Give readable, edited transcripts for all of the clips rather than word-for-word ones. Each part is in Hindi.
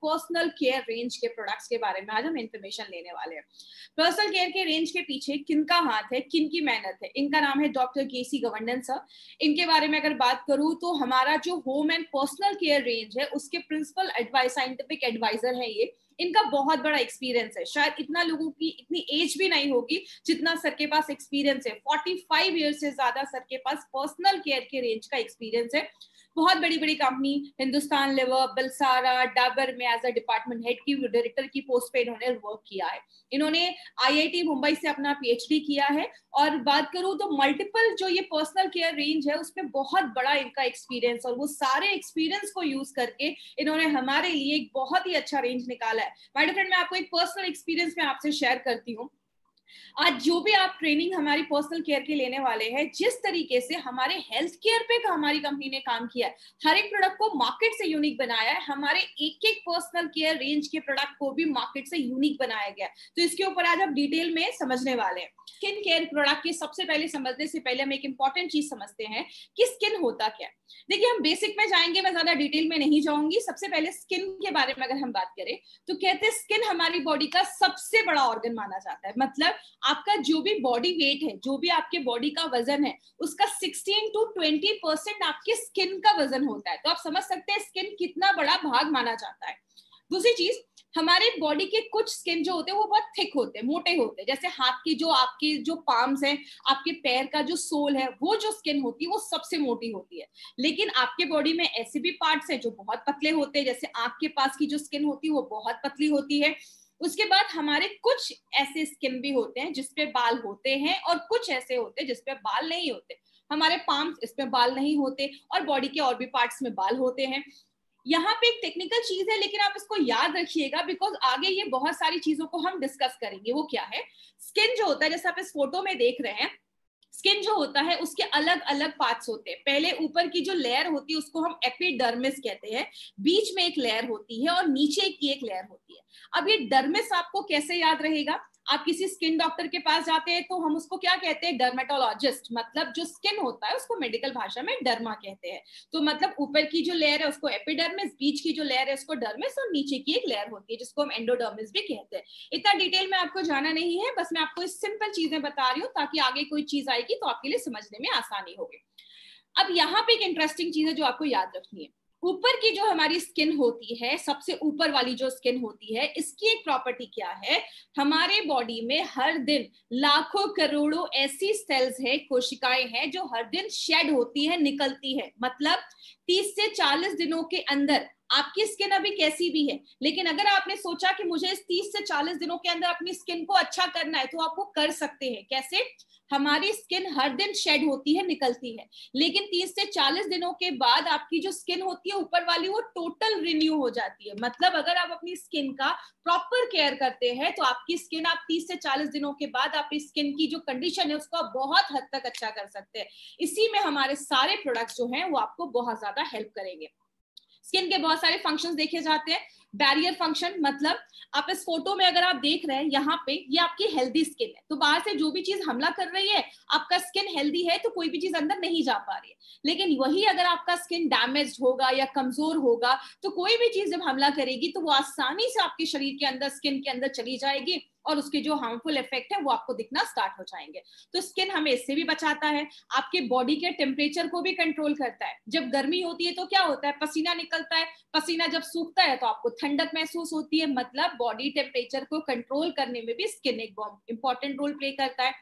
पर्सनल केयर रेंज के प्रोडक्ट्स के बारे में आज हम इंफॉर्मेशन लेने वाले हैं। पर्सनल केयर के रेंज के पीछे किनका हाथ है, किनकी मेहनत है, इनका नाम है डॉक्टर केसी गवर्नन सर। इनके बारे में अगर बात करूं तो हमारा जो home and personal care range है उसके प्रिंसिपल एडवाइस, साइंटिफिक एडवाइजर है ये। इनका बहुत बड़ा एक्सपीरियंस है, शायद इतना लोगों की इतनी एज भी नहीं होगी जितना सर के पास एक्सपीरियंस है। 45 ईयर से ज्यादा सर के पास पर्सनल केयर के रेंज का एक्सपीरियंस है। बहुत बड़ी बड़ी कंपनी, हिंदुस्तान लिवर, बलसारा, डाबर में एज अ डिपार्टमेंट हेड की डायरेक्टर की पोस्ट पे इन्होंने वर्क किया है। इन्होंने आईआईटी मुंबई से अपना पीएचडी किया है। और बात करूं तो मल्टीपल जो ये पर्सनल केयर रेंज है उसमें बहुत बड़ा इनका एक्सपीरियंस, और वो सारे एक्सपीरियंस को यूज करके इन्होंने हमारे लिए एक बहुत ही अच्छा रेंज निकाला है। माय डियर फ्रेंड, मैं आपको एक पर्सनल एक्सपीरियंस में आपसे शेयर करती हूँ। आज जो भी आप ट्रेनिंग हमारी पर्सनल केयर के लेने वाले हैं, जिस तरीके से हमारे हेल्थ केयर पे हमारी कंपनी ने काम किया है, हर एक प्रोडक्ट को मार्केट से यूनिक बनाया है। हमारे एक एक पर्सनल केयर रेंज के प्रोडक्ट को भी मार्केट से यूनिक बनाया गया है। तो इसके ऊपर आज आप डिटेल में समझने वाले हैं। स्किन केयर प्रोडक्ट के सबसे पहले समझने से पहले हम एक इंपॉर्टेंट चीज समझते हैं कि स्किन होता क्या है। देखिए, हम बेसिक में जाएंगे, मैं ज्यादा डिटेल में नहीं जाऊंगी। सबसे पहले स्किन के बारे में अगर हम बात करें तो कहते हैं स्किन हमारी बॉडी का सबसे बड़ा ऑर्गन माना जाता है। मतलब आपका जो भी बॉडी वेट है, जो भी आपके बॉडी का वजन है, उसका 16 to 20% आपकी स्किन का वजन होता है। तो आप समझ सकते हैं स्किन कितना बड़ा भाग माना जाता है। दूसरी चीज, हमारे बॉडी के कुछ स्किन जो होते हैं वो बहुत थिक होते हैं, मोटे होते हैं। जैसे हाथ की जो आपके जो पाम्स हैं, आपके पैर का जो सोल है, वो जो स्किन होती है वो सबसे मोटी होती है। लेकिन आपके बॉडी में ऐसे भी पार्ट्स हैं जो बहुत पतले होते हैं। जैसे आंख के पास की जो स्किन होती है वो बहुत पतली होती है। उसके बाद हमारे कुछ ऐसे स्किन भी होते हैं जिसपे बाल होते हैं, और कुछ ऐसे होते हैं जिसपे बाल नहीं होते। हमारे पाम्स, इसमें बाल नहीं होते, और बॉडी के और भी पार्ट्स में बाल होते हैं। यहाँ पे एक टेक्निकल चीज है, लेकिन आप इसको याद रखिएगा, बिकॉज आगे ये बहुत सारी चीजों को हम डिस्कस करेंगे। वो क्या है, स्किन जो होता है, जैसे आप इस फोटो में देख रहे हैं, स्किन जो होता है उसके अलग अलग पार्ट्स होते हैं। पहले ऊपर की जो लेयर होती है उसको हम एपिडर्मिस कहते हैं, बीच में एक लेयर होती है और नीचे की एक लेयर होती है। अब ये डर्मिस आपको कैसे याद रहेगा, आप किसी स्किन डॉक्टर के पास जाते हैं तो हम उसको क्या कहते हैं, डर्मेटोलॉजिस्ट। मतलब जो स्किन होता है उसको मेडिकल भाषा में डर्मा कहते हैं। तो मतलब ऊपर की जो लेयर है उसको एपिडर्मिस, बीच की जो लेयर है उसको डर्मिस, और नीचे की एक लेयर होती है जिसको हम एंडोडर्मिस भी कहते हैं। इतना डिटेल में आपको जाना नहीं है, बस मैं आपको इस सिंपल चीजें बता रही हूँ ताकि आगे कोई चीज आएगी तो आपके लिए समझने में आसानी होगी। अब यहाँ पे एक इंटरेस्टिंग चीज है जो आपको याद रखनी है। ऊपर की जो हमारी स्किन होती है, सबसे ऊपर वाली जो स्किन होती है, इसकी एक प्रॉपर्टी क्या है, हमारे बॉडी में हर दिन लाखों करोड़ों ऐसी सेल्स है, कोशिकाएं हैं जो हर दिन शेड होती है, निकलती है। मतलब 30 से 40 दिनों के अंदर आपकी स्किन अभी कैसी भी है, लेकिन अगर आपने सोचा कि मुझे इस 30 से 40 दिनों के अंदर अपनी स्किन को अच्छा करना है, तो आप वो कर सकते हैं। कैसे, हमारी स्किन हर दिन शेड होती है, निकलती है, लेकिन 30 से 40 दिनों के बाद आपकी जो स्किन होती है ऊपर वाली, वो टोटल रिन्यू हो जाती है। मतलब अगर आप अपनी स्किन का प्रॉपर केयर करते हैं तो आपकी स्किन, आप 30 से 40 दिनों के बाद आपकी स्किन की जो कंडीशन है उसको आप बहुत हद तक अच्छा कर सकते हैं। इसी में हमारे सारे प्रोडक्ट्स जो हैं वो आपको बहुत ज्यादा हेल्प करेंगे। स्किन के बहुत सारे फंक्शंस देखे जाते हैं। बैरियर फंक्शन, मतलब आप इस फोटो में अगर आप देख रहे हैं, यहाँ पे ये आपकी हेल्दी स्किन है, तो बाहर से जो भी चीज हमला कर रही है, आपका स्किन हेल्दी है तो कोई भी चीज अंदर नहीं जा पा रही है। लेकिन वही अगर आपका स्किन डैमेज होगा या कमजोर होगा तो कोई भी चीज जब हमला करेगी तो वो आसानी से आपके शरीर के अंदर, स्किन के अंदर चली जाएगी, और उसके जो हार्मफुल इफेक्ट है वो आपको दिखना स्टार्ट हो जाएंगे। तो स्किन हमें इससे भी बचाता है, आपके बॉडी के टेम्परेचर को भी कंट्रोल करता है। जब गर्मी होती है तो क्या होता है, पसीना निकलता है, पसीना जब सूखता है तो आपको ठंडक महसूस होती है। मतलब बॉडी टेम्परेचर को कंट्रोल करने में भी स्किन एक इंपॉर्टेंट रोल प्ले करता है।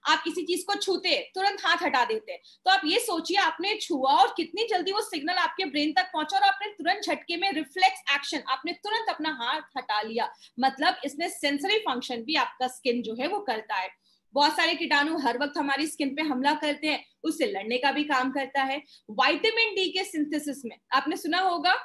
आप किसी चीज को छूते तुरंत हाथ हटा देते हैं, तो आप ये सोचिए आपने छुआ और कितनी जल्दी वो सिग्नल आपके ब्रेन तक पहुंचा, और आपने तुरंत झटके में रिफ्लेक्स एक्शन, आपने तुरंत अपना हाथ हटा लिया। मतलब इसमें सेंसरी फंक्शन भी आपका स्किन जो है वो करता है। बहुत सारे कीटाणु हर वक्त हमारी स्किन पे हमला करते हैं, उससे लड़ने का भी काम करता है। विटामिन डी के सिंथेसिस में आपने सुना होगा,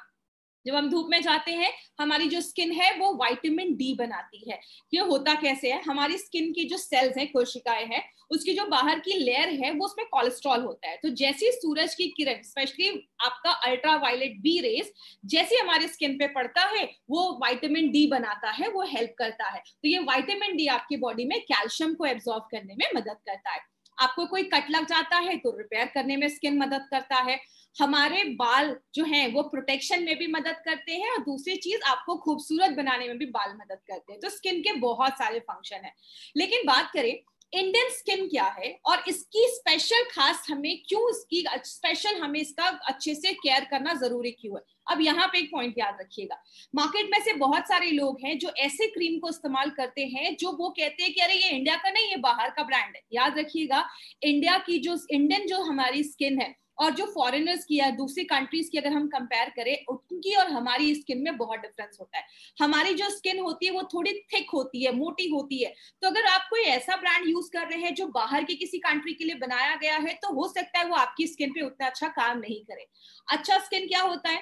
जब हम धूप में जाते हैं हमारी जो स्किन है वो विटामिन डी बनाती है। ये होता कैसे है, हमारी स्किन की जो सेल्स हैं, कोशिकाएं हैं, उसकी जो बाहर की लेयर है वो उसमें कोलेस्ट्रॉल होता है। तो जैसी सूरज की किरण, स्पेशली आपका अल्ट्रावायलेट बी रेज, जैसे हमारी स्किन पे पड़ता है वो विटामिन डी बनाता है, वो हेल्प करता है। तो ये विटामिन डी आपकी बॉडी में कैल्शियम को एब्जॉर्ब करने में मदद करता है। आपको कोई कट लग जाता है तो रिपेयर करने में स्किन मदद करता है, हमारे बाल जो हैं वो प्रोटेक्शन में भी मदद करते हैं, और दूसरी चीज आपको खूबसूरत बनाने में भी बाल मदद करते हैं। तो स्किन के बहुत सारे फंक्शन है। लेकिन बात करें इंडियन स्किन क्या है और इसकी स्पेशल खास हमें क्यों, इसकी स्पेशल हमें इसका अच्छे से केयर करना जरूरी क्यों है। अब यहाँ पे एक पॉइंट याद रखिएगा, मार्केट में से बहुत सारे लोग हैं जो ऐसे क्रीम को इस्तेमाल करते हैं जो वो कहते हैं कि अरे ये इंडिया का नहीं, ये बाहर का ब्रांड है। याद रखिएगा, इंडिया की जो इंडियन जो हमारी स्किन है और जो फॉरेनर्स की या दूसरी कंट्रीज की अगर हम कंपेयर करें, उनकी और हमारी स्किन में बहुत डिफरेंस होता है। हमारी जो स्किन होती है वो थोड़ी थिक होती है, मोटी होती है। तो अगर आप कोई ऐसा ब्रांड यूज कर रहे हैं जो बाहर की किसी कंट्री के लिए बनाया गया है, तो हो सकता है वो आपकी स्किन पे उतना अच्छा काम नहीं करे। अच्छा स्किन क्या होता है,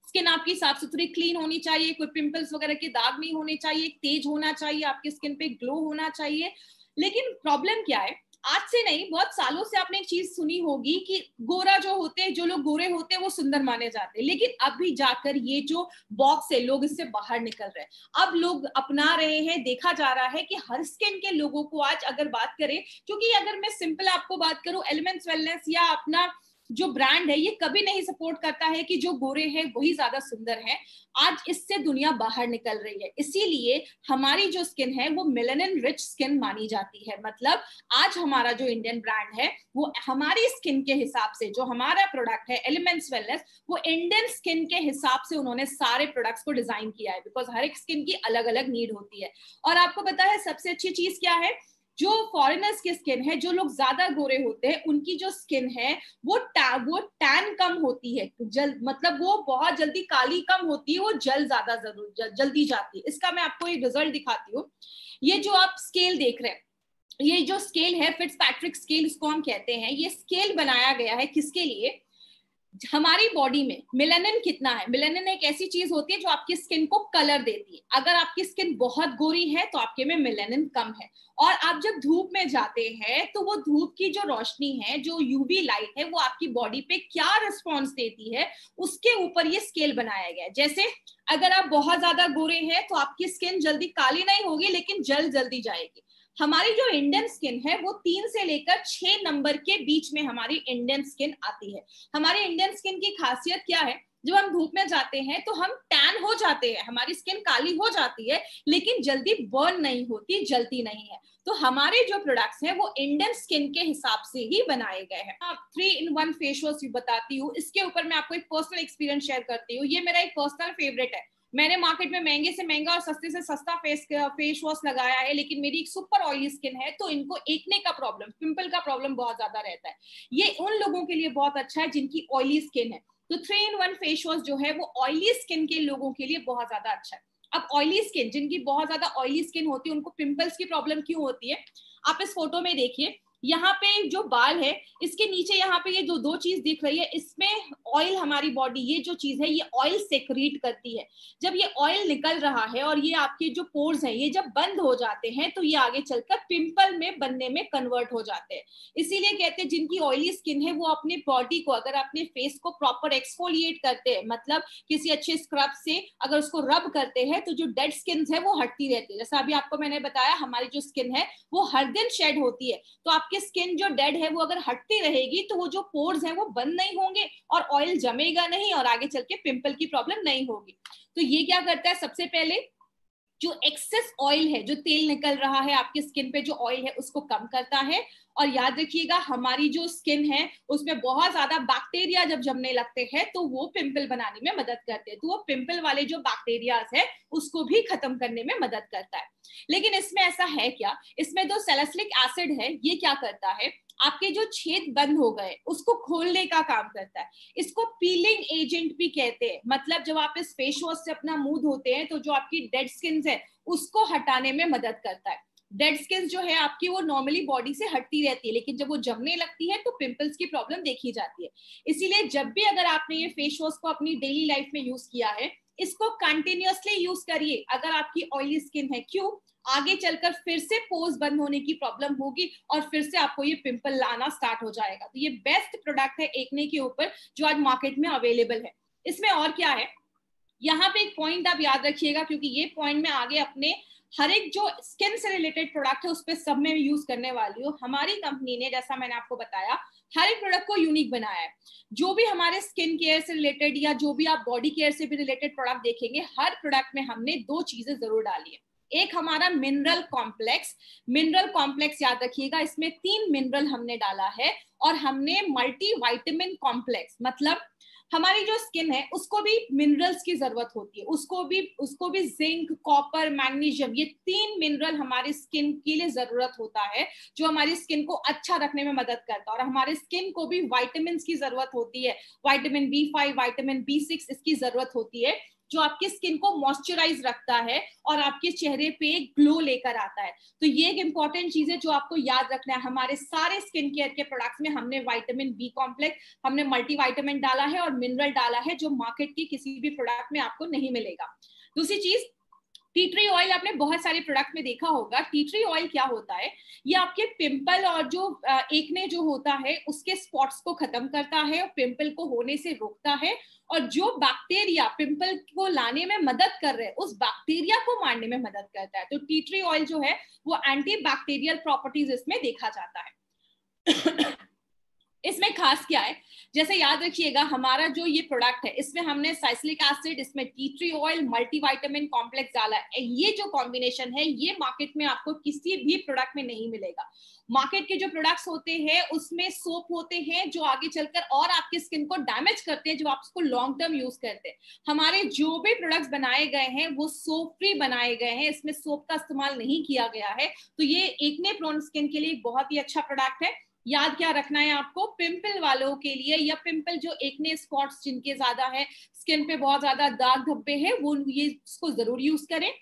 स्किन आपकी साफ सुथरी क्लीन होनी चाहिए, कोई पिंपल्स वगैरह के दाग नहीं होने चाहिए, तेज होना चाहिए, आपकी स्किन पे ग्लो होना चाहिए। लेकिन प्रॉब्लम क्या है, आज से नहीं बहुत सालों से आपने एक चीज सुनी होगी कि गोरा जो होते हैं, जो लोग गोरे होते हैं वो सुंदर माने जाते हैं। लेकिन अभी जाकर ये जो बॉक्स है, लोग इससे बाहर निकल रहे हैं। अब लोग अपना रहे हैं, देखा जा रहा है कि हर स्किन के लोगों को आज अगर बात करें, क्योंकि अगर मैं सिंपल आपको बात करूं, एलिमेंट्स वेलनेस या अपना जो ब्रांड है ये कभी नहीं सपोर्ट करता है कि जो गोरे हैं वही ज्यादा सुंदर है। आज इससे दुनिया बाहर निकल रही है, इसीलिए हमारी जो स्किन है वो मेलानिन रिच स्किन मानी जाती है। मतलब आज हमारा जो इंडियन ब्रांड है वो हमारी स्किन के हिसाब से, जो हमारा प्रोडक्ट है एलिमेंट्स वेलनेस, वो इंडियन स्किन के हिसाब से उन्होंने सारे प्रोडक्ट्स को डिजाइन किया है, बिकॉज हर एक स्किन की अलग अलग नीड होती है। और आपको पता है सबसे अच्छी चीज क्या है, जो फॉरेनर्स की स्किन है, जो लोग ज्यादा गोरे होते हैं, उनकी जो स्किन है वो टैन कम होती है, मतलब वो बहुत जल्दी काली कम होती है, वो जल्दी जाती है। इसका मैं आपको एक रिजल्ट दिखाती हूँ। ये जो आप स्केल देख रहे हैं, ये जो स्केल है फिट्जपैट्रिक स्केल इसको हम कहते हैं। ये स्केल बनाया गया है किसके लिए, हमारी बॉडी में मेलानिन कितना है। मेलानिन एक ऐसी चीज होती है जो आपकी स्किन को कलर देती है। अगर आपकी स्किन बहुत गोरी है तो आपके में मेलानिन कम है। और आप जब धूप में जाते हैं तो वो धूप की जो रोशनी है, जो यूवी लाइट है, वो आपकी बॉडी पे क्या रिस्पॉन्स देती है, उसके ऊपर ये स्केल बनाया गया है। जैसे अगर आप बहुत ज्यादा गोरे हैं तो आपकी स्किन जल्दी काली नहीं होगी, लेकिन जल्दी जाएगी। हमारी जो इंडियन स्किन है वो 3 से लेकर 6 नंबर के बीच में हमारी इंडियन स्किन आती है। हमारी इंडियन स्किन की खासियत क्या है, जब हम धूप में जाते हैं तो हम टैन हो जाते हैं, हमारी स्किन काली हो जाती है, लेकिन जल्दी बर्न नहीं होती, जलती नहीं है। तो हमारे जो प्रोडक्ट्स हैं वो इंडियन स्किन के हिसाब से ही बनाए गए हैं। 3-in-1 फेस वॉश बताती हूँ, इसके ऊपर मैं आपको एक पर्सनल एक्सपीरियंस शेयर करती हूँ। ये मेरा एक पर्सनल फेवरेट है। मैंने मार्केट में महंगे से महंगा और सस्ते से सस्ता फेस वॉश लगाया है, लेकिन मेरी एक सुपर ऑयली स्किन है, तो इनको एकने का प्रॉब्लम, पिंपल का प्रॉब्लम बहुत ज्यादा रहता है। ये उन लोगों के लिए बहुत अच्छा है जिनकी ऑयली स्किन है। तो 3-in-1 फेस वॉश जो है वो ऑयली स्किन के लोगों के लिए बहुत ज्यादा अच्छा है। अब ऑयली स्किन, जिनकी बहुत ज्यादा ऑयली स्किन होती है, उनको पिंपल्स की प्रॉब्लम क्यों होती है, आप इस फोटो में देखिए। यहाँ पे जो बाल है, इसके नीचे यहाँ पे ये जो दो चीज दिख रही है, इसमें ऑयल, हमारी बॉडी ये जो चीज है ये ऑयल सेक्रीट करती है। जब ये ऑयल निकल रहा है और ये आपके जो पोर्स हैं ये जब बंद हो जाते हैं, तो ये आगे चलकर पिंपल में बनने में कन्वर्ट हो जाते हैं। इसीलिए कहते हैं जिनकी ऑयली स्किन है वो अपने बॉडी को, अगर अपने फेस को प्रॉपर एक्सफोलिएट करते हैं, मतलब किसी अच्छे स्क्रब से अगर उसको रब करते हैं, तो जो डेड स्किन है वो हटती रहती है। जैसा अभी आपको मैंने बताया, हमारी जो स्किन है वो हर दिन शेड होती है। तो आपकी स्किन जो डेड है वो अगर हटती रहेगी तो वो जो पोर्स हैं वो बंद नहीं होंगे और ऑयल जमेगा नहीं और आगे चल के पिंपल की प्रॉब्लम नहीं होगी। तो ये क्या करता है, सबसे पहले जो एक्सेस ऑयल है, जो तेल निकल रहा है आपकी स्किन पे, जो ऑयल है उसको कम करता है। और याद रखिएगा, हमारी जो स्किन है उसमें बहुत ज्यादा बैक्टीरिया जब जमने लगते हैं तो वो पिंपल बनाने में मदद करते हैं। तो वो पिंपल वाले जो बैक्टीरियाज है उसको भी खत्म करने में मदद करता है। लेकिन इसमें ऐसा है क्या, इसमें जो सैलिसिलिक एसिड है ये क्या करता है, आपके जो छेद बंद हो गए उसको खोलने का काम करता है। इसको पीलिंग एजेंट भी कहते हैं। मतलब जब आप इस फेस वॉश से अपना मुंह धोते हैं तो जो आपकी डेड स्किन है उसको हटाने में मदद करता है। डेड स्किन जो है आपकी वो नॉर्मली बॉडी से हटती रहती है, लेकिन जब वो जमने लगती है तो पिंपल्स की प्रॉब्लम देखी जाती है। इसीलिए जब भी अगर आपने ये फेस वॉश को अपनी डेली लाइफ में यूज किया है, इसको कंटिन्यूअसली यूज करिए। अगर आपकी ऑयली स्किन है, क्यों, आगे चलकर फिर से पोर्स बंद होने की प्रॉब्लम होगी और फिर से आपको ये पिंपल लाना स्टार्ट हो जाएगा। तो ये बेस्ट प्रोडक्ट है एक्ने के ऊपर जो आज मार्केट में अवेलेबल है। इसमें और क्या है, यहाँ पे एक पॉइंट आप याद रखिएगा, क्योंकि ये पॉइंट मैं आगे अपने हर एक जो स्किन से रिलेटेड प्रोडक्ट है उस पर सब में यूज करने वाली हूँ। हमारी कंपनी ने, जैसा मैंने आपको बताया, हर एक प्रोडक्ट को यूनिक बनाया है। जो भी हमारे स्किन केयर से रिलेटेड या जो भी आप बॉडी केयर से भी रिलेटेड प्रोडक्ट देखेंगे, हर प्रोडक्ट में हमने 2 चीजें जरूर डाली है। एक हमारा मिनरल कॉम्प्लेक्स याद रखिएगा, इसमें 3 मिनरल हमने डाला है। और हमने मल्टी वाइटामिन कॉम्प्लेक्स, मतलब हमारी जो स्किन है उसको भी मिनरल्स की जरूरत होती है, उसको भी जिंक, कॉपर, मैग्नीशियम, ये 3 मिनरल हमारी स्किन के लिए जरूरत होता है, जो हमारी स्किन को अच्छा रखने में मदद करता है। और हमारे स्किन को भी वाइटामिन की जरूरत होती है, विटामिन B5, विटामिन B6 इसकी जरूरत होती है, जो आपकी स्किन को मॉइस्चराइज रखता है और आपके चेहरे पे ग्लो लेकर आता है। तो ये एक इंपॉर्टेंट चीज है जो आपको याद रखना है। हमारे सारे स्किन केयर के प्रोडक्ट्स में हमने विटामिन बी कॉम्प्लेक्स, हमने मल्टीविटामिन डाला है और मिनरल डाला है, जो मार्केट के किसी भी प्रोडक्ट में आपको नहीं मिलेगा। दूसरी चीज, टी ट्री ऑयल आपने बहुत सारे प्रोडक्ट में देखा होगा। टी ट्री ऑयल क्या होता है, ये आपके पिंपल और जो एक्ने जो होता है उसके स्पॉट्स को खत्म करता है और पिंपल को होने से रोकता है। और जो बैक्टीरिया पिंपल को लाने में मदद कर रहे हैं उस बैक्टीरिया को मारने में मदद करता है। तो टी ट्री ऑयल जो है वो एंटी बैक्टीरियल प्रॉपर्टीज इसमें देखा जाता है। इसमें खास क्या है, जैसे याद रखिएगा हमारा जो ये प्रोडक्ट है इसमें हमने साइक्लिक एसिड, इसमें tea tree oil, multivitamin complex डाला है। ये जो कॉम्बिनेशन है ये मार्केट में आपको किसी भी प्रोडक्ट में नहीं मिलेगा। मार्केट के जो प्रोडक्ट्स होते हैं उसमें सोप होते हैं जो आगे चलकर और आपकी स्किन को डैमेज करते हैं, जो आप उसको लॉन्ग टर्म यूज करते हैं। हमारे जो भी प्रोडक्ट्स बनाए गए हैं वो सोप फ्री बनाए गए हैं, इसमें सोप का इस्तेमाल नहीं किया गया है। तो ये एक्ने प्रोन स्किन के लिए बहुत ही अच्छा प्रोडक्ट है। याद क्या रखना है आपको, पिंपल वालों के लिए या पिंपल जो एक्ने स्पॉट्स जिनके ज्यादा है, स्किन पे बहुत ज्यादा दाग धब्बे हैं, वो ये इसको जरूर यूज करें।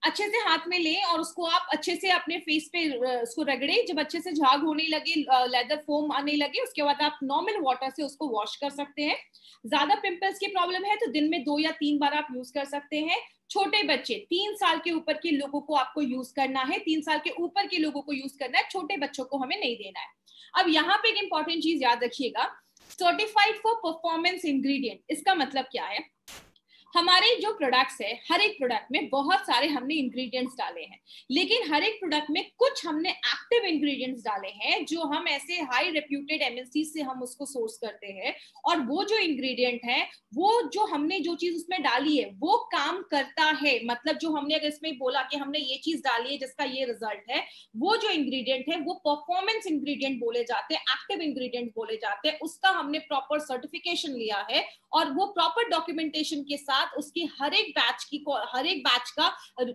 अच्छे से हाथ में लें और उसको आप अच्छे से अपने फेस पे उसको रगड़े। जब अच्छे से झाग होने लगे, लेदर फोम आने लगे, उसके बाद आप नॉर्मल वाटर से उसको वॉश कर सकते हैं। ज्यादा पिंपल्स की प्रॉब्लम है तो दिन में 2 या 3 बार आप यूज कर सकते हैं। छोटे बच्चे, 3 साल के ऊपर के लोगों को आपको यूज करना है, 3 साल के ऊपर के लोगों को यूज करना है, छोटे बच्चों को हमें नहीं देना है। अब यहाँ पे एक इंपॉर्टेंट चीज याद रखिएगा, सर्टिफाइड फॉर परफॉर्मेंस इंग्रेडिएंट, इसका मतलब क्या है, हमारे जो प्रोडक्ट्स है हर एक प्रोडक्ट में बहुत सारे हमने इंग्रेडिएंट्स डाले हैं, लेकिन हर एक प्रोडक्ट में कुछ हमने एक्टिव इंग्रेडिएंट्स डाले हैं जो हम ऐसे हाई रेप्यूटेड एमएनसी से हम उसको सोर्स करते हैं। और वो जो इंग्रेडिएंट है, वो जो हमने जो चीज उसमें डाली है वो काम करता है। मतलब जो हमने अगर इसमें बोला कि हमने ये चीज डाली है जिसका ये रिजल्ट है, वो जो इंग्रेडिएंट है वो परफॉर्मेंस इंग्रेडिएंट बोले जाते हैं, एक्टिव इंग्रेडिएंट बोले जाते हैं। उसका हमने प्रॉपर सर्टिफिकेशन लिया है और वो प्रॉपर डॉक्यूमेंटेशन के साथ उसकी हर एक बैच का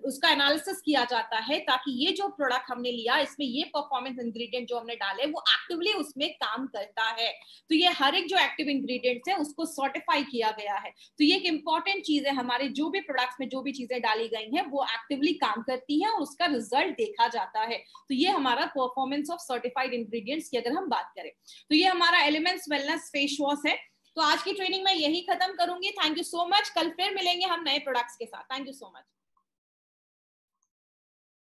उसका एनालिसिस किया जाता है, ताकि ये जो प्रोडक्ट हमने लिया इसमें ये परफॉर्मेंस इंग्रेडिएंट जो हमने डाले वो एक्टिवली उसमें काम करता है। तो ये हर एक जो एक्टिव इंग्रेडिएंट्स है उसको सर्टिफाई किया गया है। तो ये एक इंपॉर्टेंट चीज है, हमारे जो भी प्रोडक्ट्स में जो भी चीजें डाली गई हैं वो एक्टिवली काम करती हैं और उसका रिजल्ट देखा जाता है। तो ये हमारा परफॉर्मेंस ऑफ सर्टिफाइड इंग्रेडिएंट्स की अगर हम बात करें तो ये हमारा एलिमेंट्स वेलनेस फेस वॉश है। तो आज की ट्रेनिंग मैं यही खत्म करूंगी। Thank you so much. कल फिर मिलेंगे हम नए प्रोडक्ट्स के साथ। Thank you so much.